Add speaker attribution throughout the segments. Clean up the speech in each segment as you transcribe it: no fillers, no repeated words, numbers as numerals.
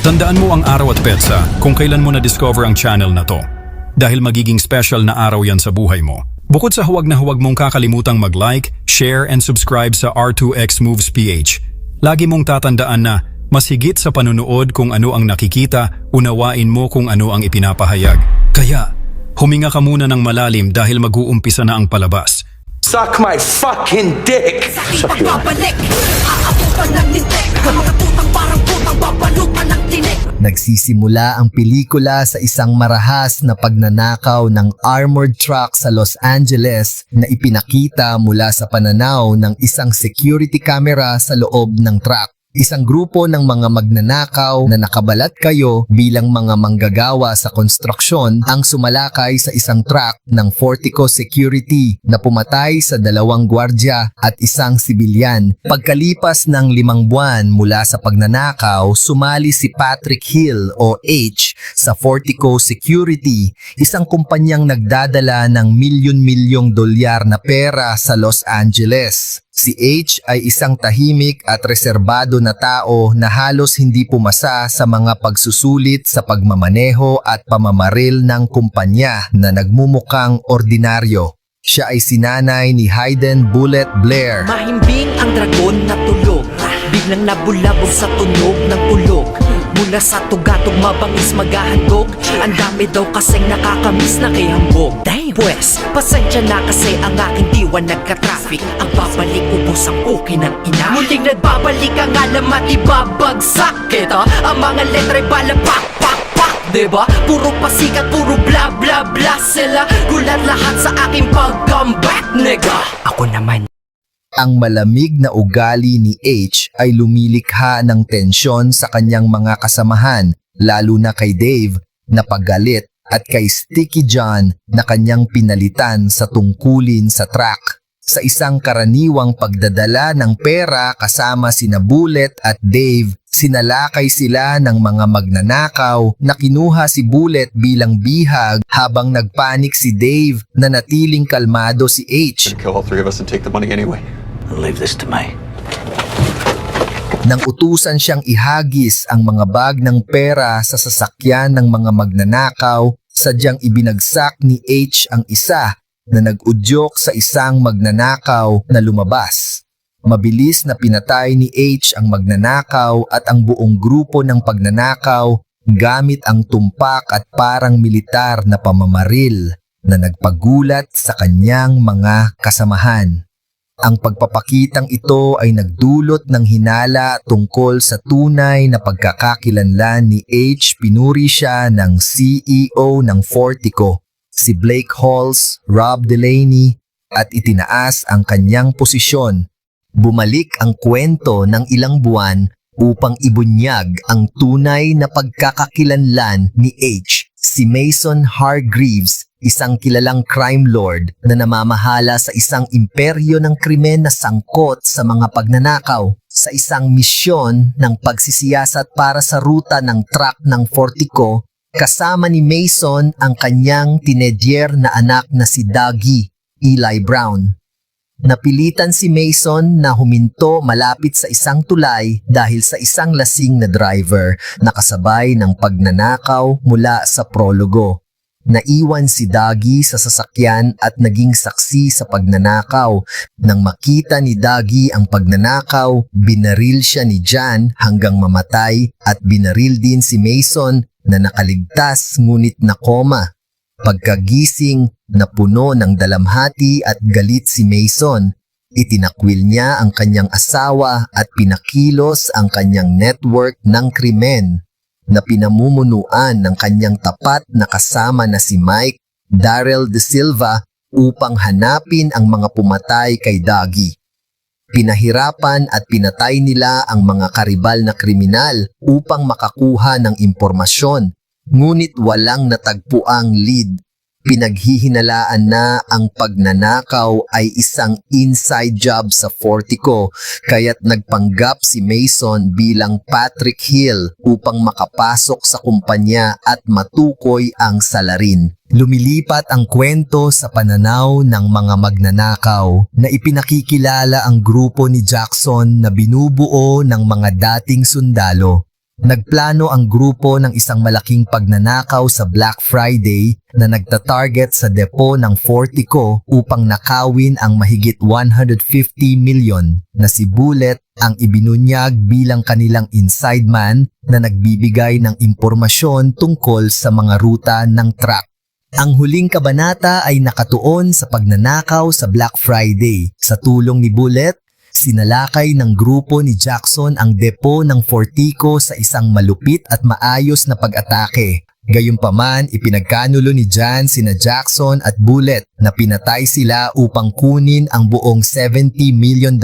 Speaker 1: Tandaan mo ang araw at petsa kung kailan mo na-discover ang channel na to. Dahil magiging special na araw yan sa buhay mo. Bukod sa huwag na huwag mong kakalimutang mag-like, share, and subscribe sa R2X Moves PH, lagi mong tatandaan na mas higit sa panunood kung ano ang nakikita, unawain mo kung ano ang ipinapahayag. Kaya, huminga ka muna ng malalim dahil mag-uumpisa na ang palabas.
Speaker 2: Suck my fucking dick!
Speaker 3: Sa akin pagbabalik, aabutan ng lintik, makatutang parang putang babalutan ng tinik.
Speaker 4: Nagsisimula ang pelikula sa isang marahas na pagnanakaw ng armored truck sa Los Angeles na ipinakita mula sa pananaw ng isang security camera sa loob ng truck. Isang grupo ng mga magnanakaw na nakabalat kayo bilang mga manggagawa sa konstruksyon ang sumalakay sa isang truck ng Fortico Security na pumatay sa 2 gwardya at isang sibilyan. Pagkalipas ng 5 buwan mula sa pagnanakaw, sumali si Patrick Hill o H sa Fortico Security, isang kumpanyang nagdadala ng milyon-milyong dolyar na pera sa Los Angeles. Si H ay isang tahimik at reserbado na tao na halos hindi pumasa sa mga pagsusulit sa pagmamaneho at pamamaril ng kumpanya na nagmumukhang ordinaryo. Siya ay sinanay ni Hayden Bullet Blair.
Speaker 3: Mahimbing ang dragon na tulog, biglang nabulabog sa tunog ng ulog. Mula sa tugatog mabangis maghahandog, ang dami daw kasing nakakamiss na kay hambog. Pwes, pasensya na kasi ang aking diwan nagka-traffic. Ang babalik ubos ang uki ng ina. Muling nagbabalik ang alam at ibabagsak kita. Ang mga letra'y balapak, pak, pak, diba? Puro pasikat, puro bla bla bla sila. Gulat lahat sa aking pag-comeback, nigga. Ako naman.
Speaker 4: Ang malamig na ugali ni H ay lumilikha ng tensyon sa kanyang mga kasamahan, lalo na kay Dave na paggalit at kay Sticky John na kanyang pinalitan sa tungkulin sa truck. Sa isang karaniwang pagdadala ng pera kasama sina Bullet at Dave, sinalakay sila ng mga magnanakaw na kinuha si Bullet bilang bihag habang nagpanik si Dave na natiling kalmado si H.
Speaker 2: Kill all 3 of us and take the money anyway.
Speaker 5: Leave this to me.
Speaker 4: Nang utusan siyang ihagis ang mga bag ng pera sa sasakyan ng mga magnanakaw, sadyang ibinagsak ni H ang isa na nag-udyok sa isang magnanakaw na lumabas. Mabilis na pinatay ni H ang magnanakaw at ang buong grupo ng pagnanakaw gamit ang tumpak at parang militar na pamamaril na nagpagulat sa kanyang mga kasamahan. Ang pagpapakitang ito ay nagdulot ng hinala tungkol sa tunay na pagkakakilanlan ni H. Pinuri siya ng CEO ng Fortico, si Blake Halls, Rob Delaney, at itinaas ang kanyang posisyon. Bumalik ang kwento ng ilang buwan upang ibunyag ang tunay na pagkakakilanlan ni H. Si Mason Hargreaves, isang kilalang crime lord na namamahala sa isang imperyo ng krimen na sangkot sa mga pagnanakaw. Sa isang misyon ng pagsisiyasat para sa ruta ng truck ng Fortico, kasama ni Mason ang kanyang tinedyer na anak na si Dougie, Eli Brown. Napilitan si Mason na huminto malapit sa isang tulay dahil sa isang lasing na driver na kasabay ng pagnanakaw mula sa prologo. Naiwan si Dougie sa sasakyan at naging saksi sa pagnanakaw. Nang makita ni Dougie ang pagnanakaw, binaril siya ni John hanggang mamatay at binaril din si Mason na nakaligtas ngunit nakoma. Pagkagising, napuno ng dalamhati at galit si Mason, itinakwil niya ang kanyang asawa at pinakilos ang kanyang network ng krimen na pinamumunuan ng kanyang tapat na kasama na si Mike Darrell De Silva upang hanapin ang mga pumatay kay Dougie. Pinahirapan at pinatay nila ang mga karibal na kriminal upang makakuha ng impormasyon, ngunit walang natagpuang lead. Pinaghihinalaan na ang pagnanakaw ay isang inside job sa Fortico, kaya't nagpanggap si Mason bilang Patrick Hill upang makapasok sa kumpanya at matukoy ang salarin. Lumilipat ang kwento sa pananaw ng mga magnanakaw na ipinakikilala ang grupo ni Jackson na binubuo ng mga dating sundalo. Nagplano ang grupo ng isang malaking pagnanakaw sa Black Friday na nagtatarget sa depo ng Fortico upang nakawin ang mahigit 150 milyon na si Bullet ang ibinunyag bilang kanilang inside man na nagbibigay ng impormasyon tungkol sa mga ruta ng truck. Ang huling kabanata ay nakatuon sa pagnanakaw sa Black Friday. Sa tulong ni Bullet, sinalakay ng grupo ni Jackson ang depo ng Fortico sa isang malupit at maayos na pag-atake. Gayunpaman, ipinagkanulo ni Jan sina Jackson at Bullet na pinatay sila upang kunin ang buong $70 million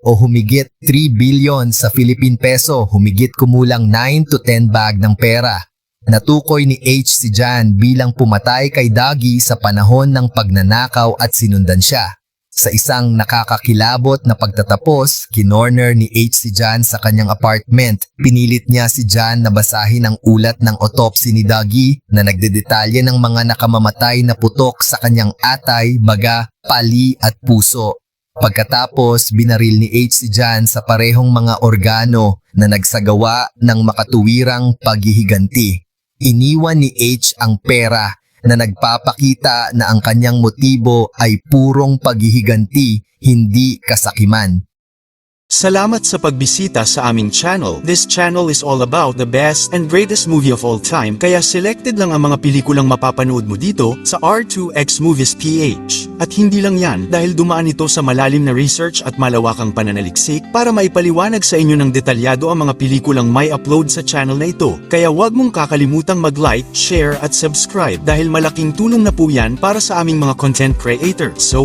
Speaker 4: o humigit 3 billion sa Philippine peso, humigit kumulang 9 to 10 bag ng pera. Natukoy ni H si Jan bilang pumatay kay Dougie sa panahon ng pagnanakaw at sinundan siya. Sa isang nakakakilabot na pagtatapos, kinorner ni H si Jan sa kanyang apartment. Pinilit niya si Jan na basahin ang ulat ng autopsy ni Dougie na nagdedetalye ng mga nakamamatay na putok sa kanyang atay, baga, pali at puso. Pagkatapos, binaril ni H si Jan sa parehong mga organo na nagsagawa ng makatuwirang paghihiganti. Iniwan ni H ang pera na nagpapakita na ang kanyang motibo ay purong paghihiganti, hindi kasakiman.
Speaker 5: Salamat sa pagbisita sa aming channel. This channel is all about the best and greatest movie of all time, kaya selected lang ang mga pelikulang mapapanood mo dito sa R2X Movies PH. At hindi lang yan, dahil dumaan ito sa malalim na research at malawakang pananaliksik para maipaliwanag sa inyo ng detalyado ang mga pelikulang may upload sa channel na ito. Kaya huwag mong kakalimutang mag-like, share at subscribe dahil malaking tulong na po yan para sa aming mga content creator. So,